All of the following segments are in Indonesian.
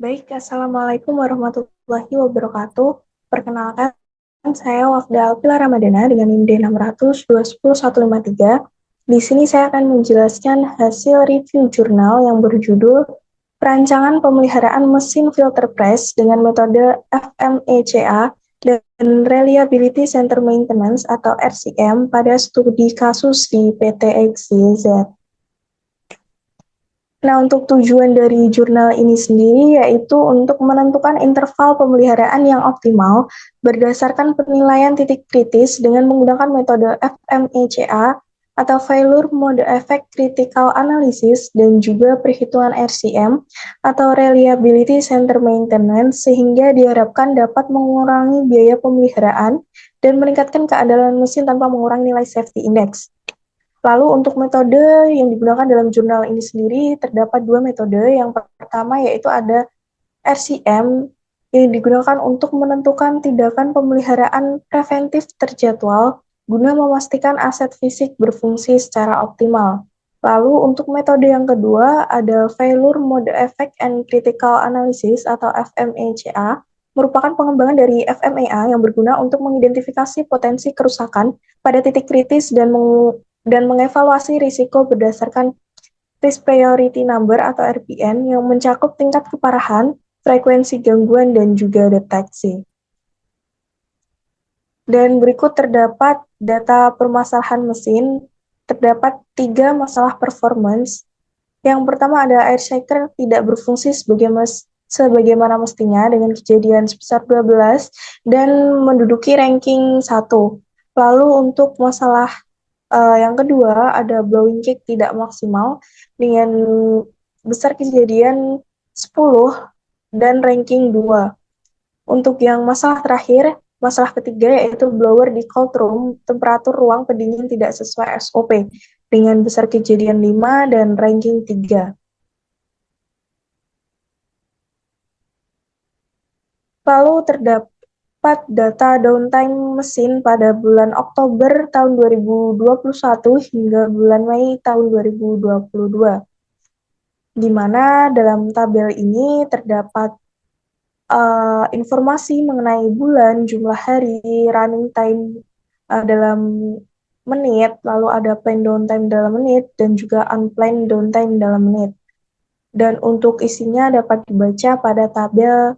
Baik, Assalamualaikum warahmatullahi wabarakatuh. Perkenalkan, saya Wafda Alpila Ramadana dengan NIM D600210153. Di sini saya akan menjelaskan hasil review jurnal yang berjudul Perancangan Pemeliharaan Mesin Filter Press dengan metode FMECA dan Reliability Center Maintenance atau RCM pada studi kasus di PT XYZ. Nah, untuk tujuan dari jurnal ini sendiri yaitu untuk menentukan interval pemeliharaan yang optimal berdasarkan penilaian titik kritis dengan menggunakan metode FMECA atau Failure Mode Effect Critical Analysis dan juga perhitungan RCM atau Reliability Center Maintenance sehingga diharapkan dapat mengurangi biaya pemeliharaan dan meningkatkan keandalan mesin tanpa mengurangi nilai safety index. Lalu untuk metode yang digunakan dalam jurnal ini sendiri terdapat dua metode. Yang pertama yaitu ada RCM yang digunakan untuk menentukan tindakan pemeliharaan preventif terjadwal guna memastikan aset fisik berfungsi secara optimal. Lalu untuk metode yang kedua ada Failure Mode Effect and Critical Analysis atau FMECA, merupakan pengembangan dari FMEA yang berguna untuk mengidentifikasi potensi kerusakan pada titik kritis dan mengevaluasi risiko berdasarkan Risk Priority Number atau RPN yang mencakup tingkat keparahan, frekuensi gangguan, dan juga deteksi. Dan berikut terdapat data permasalahan mesin, terdapat 3 masalah performance. Yang pertama ada air shaker tidak berfungsi sebagaimana mestinya dengan kejadian sebesar 12 dan menduduki ranking 1. Lalu untuk masalah yang kedua, ada blowing kick tidak maksimal dengan besar kejadian 10 dan ranking 2. Untuk yang masalah terakhir, masalah ketiga yaitu blower di cold room, temperatur ruang pendingin tidak sesuai SOP dengan besar kejadian 5 dan ranking 3. Lalu terdapat data downtime mesin pada bulan Oktober tahun 2021 hingga bulan Mei tahun 2022, di mana dalam tabel ini terdapat informasi mengenai bulan, jumlah hari, running time dalam menit, lalu ada planned downtime dalam menit, dan juga unplanned downtime dalam menit. Dan untuk isinya dapat dibaca pada tabel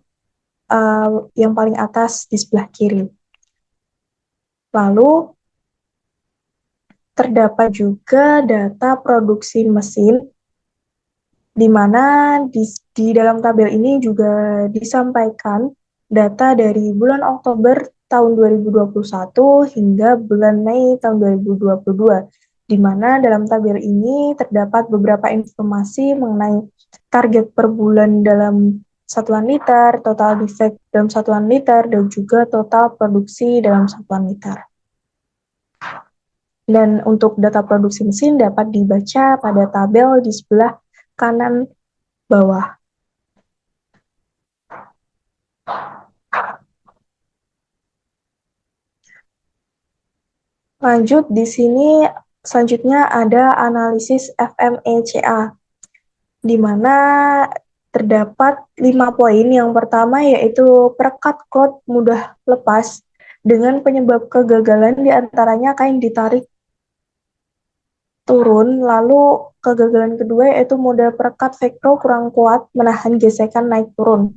yang paling atas di sebelah kiri. Lalu terdapat juga data produksi mesin, di mana di dalam tabel ini juga disampaikan data dari bulan Oktober tahun 2021 hingga bulan Mei tahun 2022, di mana dalam tabel ini terdapat beberapa informasi mengenai target per bulan dalam satuan liter, total defect dalam satuan liter, dan juga total produksi dalam satuan liter. Dan untuk data produksi mesin dapat dibaca pada tabel di sebelah kanan bawah. Lanjut, di sini selanjutnya ada analisis FMECA, di mana terdapat 5 poin. Yang pertama yaitu perekat klot mudah lepas dengan penyebab kegagalan diantaranya kain ditarik turun. Lalu kegagalan kedua yaitu model perekat velcro kurang kuat menahan gesekan naik turun,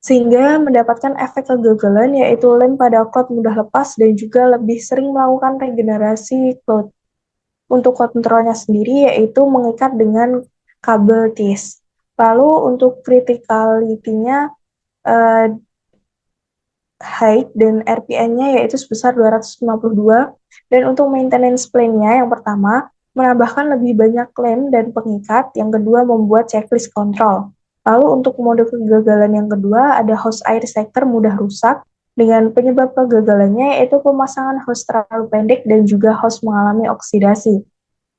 sehingga mendapatkan efek kegagalan yaitu lem pada klot mudah lepas dan juga lebih sering melakukan regenerasi klot. Untuk kontrolnya sendiri yaitu mengikat dengan kabel TIS. Lalu untuk criticality-nya height dan RPN-nya yaitu sebesar 252. Dan untuk maintenance plan-nya yang pertama menambahkan lebih banyak lem dan pengikat, yang kedua membuat checklist kontrol. Lalu untuk mode kegagalan yang kedua ada hose air sector mudah rusak dengan penyebab kegagalannya yaitu pemasangan hose terlalu pendek dan juga hose mengalami oksidasi.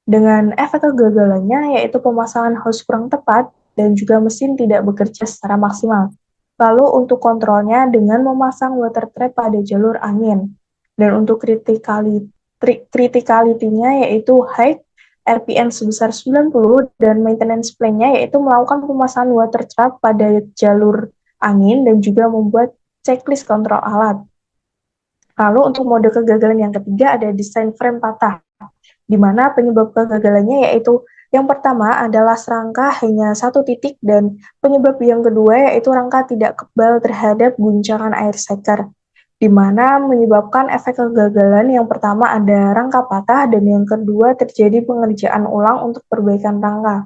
Dengan efek kegagalannya yaitu pemasangan hose kurang tepat dan juga mesin tidak bekerja secara maksimal. Lalu untuk kontrolnya dengan memasang water trap pada jalur angin. Dan untuk criticality-nya yaitu height RPN sebesar 90 dan maintenance plan-nya yaitu melakukan pemasangan water trap pada jalur angin dan juga membuat checklist kontrol alat. Lalu untuk mode kegagalan yang ketiga ada desain frame patah, di mana penyebab kegagalannya yaitu yang pertama adalah serangka hanya satu titik dan penyebab yang kedua yaitu rangka tidak kebal terhadap guncangan air seker, di mana menyebabkan efek kegagalan yang pertama ada rangka patah dan yang kedua terjadi pengerjaan ulang untuk perbaikan rangka.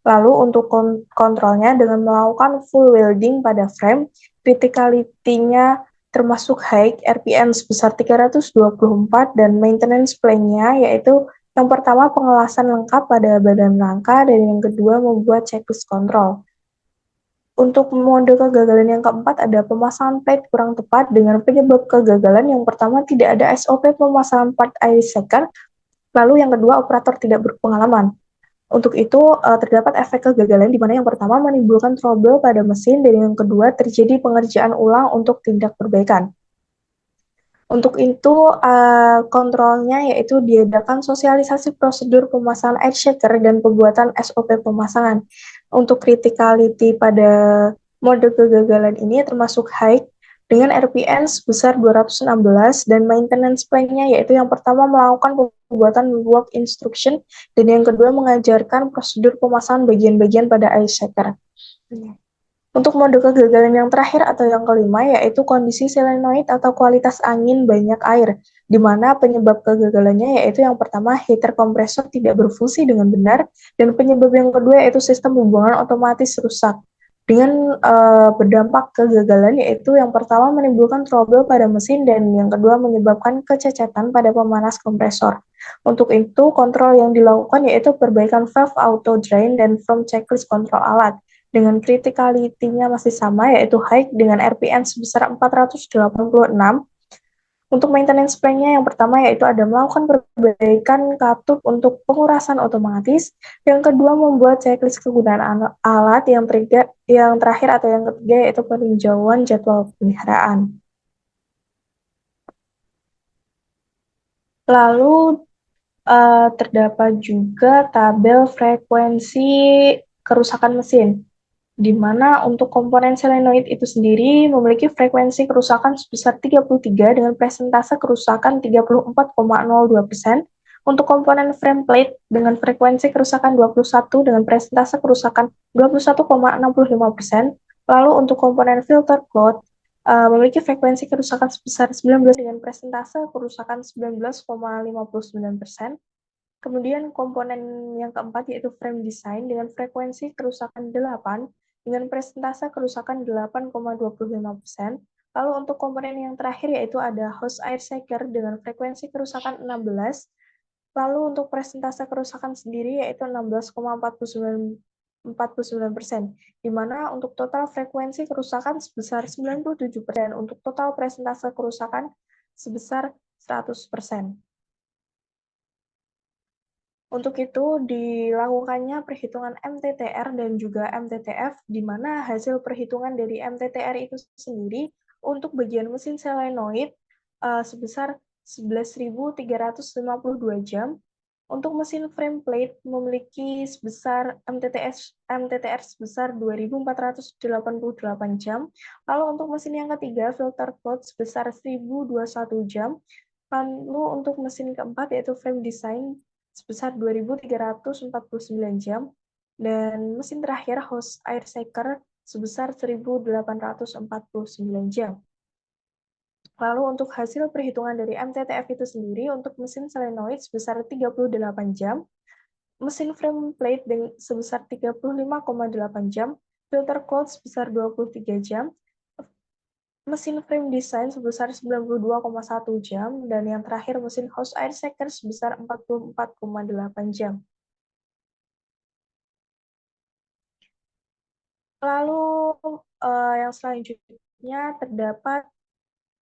Lalu untuk kontrolnya dengan melakukan full welding pada frame, criticality-nya termasuk high RPM sebesar 324 dan maintenance plan-nya yaitu yang pertama pengelasan lengkap pada badan rangka dan yang kedua membuat checklist kontrol. Untuk mode kegagalan yang keempat ada pemasangan plate kurang tepat dengan penyebab kegagalan yang pertama tidak ada SOP pemasangan part air seker, lalu yang kedua operator tidak berpengalaman. Untuk itu, terdapat efek kegagalan di mana yang pertama menimbulkan trouble pada mesin dan yang kedua terjadi pengerjaan ulang untuk tindak perbaikan. Untuk itu, kontrolnya yaitu diadakan sosialisasi prosedur pemasangan air shaker dan pembuatan SOP pemasangan. Untuk criticality pada mode kegagalan ini termasuk high dengan RPN sebesar 216 dan maintenance plan-nya yaitu yang pertama melakukan pembuatan work instruction dan yang kedua mengajarkan prosedur pemasangan bagian-bagian pada air shaker. Untuk mode kegagalan yang terakhir atau yang kelima yaitu kondisi solenoid atau kualitas angin banyak air, di mana penyebab kegagalannya yaitu yang pertama heater kompresor tidak berfungsi dengan benar dan penyebab yang kedua yaitu sistem pembuangan otomatis rusak. Dengan berdampak kegagalan yaitu yang pertama menimbulkan trouble pada mesin dan yang kedua menyebabkan kecacatan pada pemanas kompresor. Untuk itu, kontrol yang dilakukan yaitu perbaikan valve auto drain dan from checklist kontrol alat. Dengan criticality-nya masih sama yaitu high dengan RPM sebesar 486. Untuk maintenance plan-nya yang pertama yaitu ada melakukan perbaikan katup untuk pengurasan otomatis, yang kedua membuat checklist kegunaan alat, yang terakhir atau yang ketiga yaitu peninjauan jadwal pemeliharaan. Lalu terdapat juga tabel frekuensi kerusakan mesin, di mana untuk komponen solenoid itu sendiri memiliki frekuensi kerusakan sebesar 33 dengan persentase kerusakan 34,02%, untuk komponen frame plate dengan frekuensi kerusakan 21 dengan persentase kerusakan 21,65%, lalu untuk komponen filter cloth memiliki frekuensi kerusakan sebesar 19 dengan persentase kerusakan 19,59%. Kemudian komponen yang keempat yaitu frame design dengan frekuensi kerusakan 8 dengan persentase kerusakan 8,25%. Lalu untuk komponen yang terakhir yaitu ada hose air shaker dengan frekuensi kerusakan 16. Lalu untuk persentase kerusakan sendiri yaitu 16,49%, di mana untuk total frekuensi kerusakan sebesar 97% dan untuk total persentase kerusakan sebesar 100%. Untuk itu, dilakukannya perhitungan MTTR dan juga MTTF, di mana hasil perhitungan dari MTTR itu sendiri untuk bagian mesin solenoid sebesar 11.352 jam. Untuk mesin frame plate memiliki sebesar MTTR sebesar 2.488 jam. Lalu untuk mesin yang ketiga, filter cloth sebesar 1.021 jam. Lalu untuk mesin keempat yaitu frame design sebesar 2.349 jam, dan mesin terakhir hose air shaker sebesar 1.849 jam. Lalu untuk hasil perhitungan dari MTTF itu sendiri untuk mesin solenoid sebesar 38 jam, mesin frame plate sebesar 35,8 jam, filter cloth sebesar 23 jam, mesin frame design sebesar 92,1 jam, dan yang terakhir mesin hose air shaker sebesar 44,8 jam. Lalu yang selanjutnya terdapat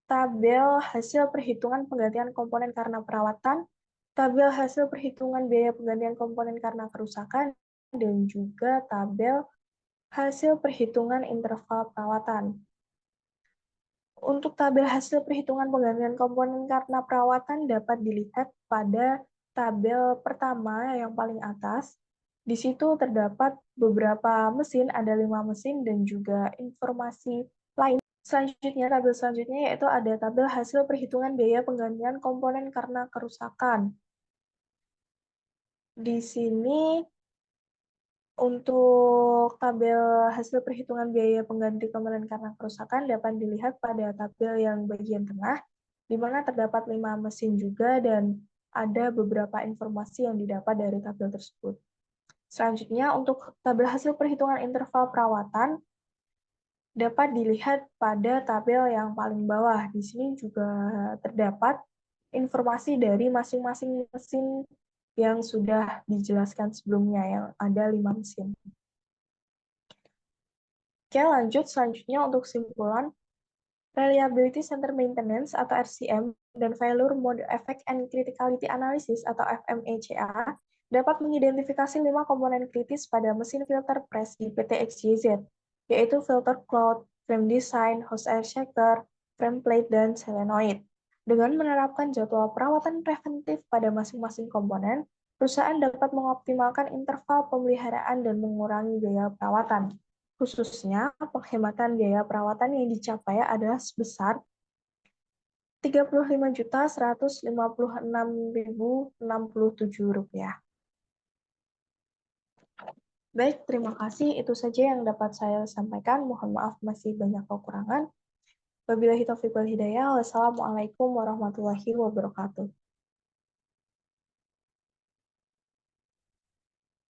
tabel hasil perhitungan penggantian komponen karena perawatan, tabel hasil perhitungan biaya penggantian komponen karena kerusakan, dan juga tabel hasil perhitungan interval perawatan. Untuk tabel hasil perhitungan penggantian komponen karena perawatan dapat dilihat pada tabel pertama yang paling atas, di situ terdapat beberapa mesin, ada 5 mesin dan juga informasi lain. Selanjutnya, tabel selanjutnya yaitu ada tabel hasil perhitungan biaya penggantian komponen karena kerusakan. Di sini untuk tabel hasil perhitungan biaya pengganti komponen karena kerusakan dapat dilihat pada tabel yang bagian tengah, di mana terdapat 5 mesin juga dan ada beberapa informasi yang didapat dari tabel tersebut. Selanjutnya, untuk tabel hasil perhitungan interval perawatan dapat dilihat pada tabel yang paling bawah. Di sini juga terdapat informasi dari masing-masing mesin yang sudah dijelaskan sebelumnya, yang ada 5 mesin. Oke, lanjut selanjutnya untuk kesimpulan. Reliability Center Maintenance atau RCM dan Failure Mode Effect and Criticality Analysis atau FMECA dapat mengidentifikasi 5 komponen kritis pada mesin filter press di PT XYZ, yaitu filter cloth, frame design, hose air shaker, frame plate, dan solenoid. Dengan menerapkan jadwal perawatan preventif pada masing-masing komponen, perusahaan dapat mengoptimalkan interval pemeliharaan dan mengurangi biaya perawatan. Khususnya, penghematan biaya perawatan yang dicapai adalah sebesar Rp35.156.067. Baik, terima kasih. Itu saja yang dapat saya sampaikan. Mohon maaf masih banyak kekurangan. Wabillahi taufiq wal hidayah. Wassalamualaikum warahmatullahi wabarakatuh.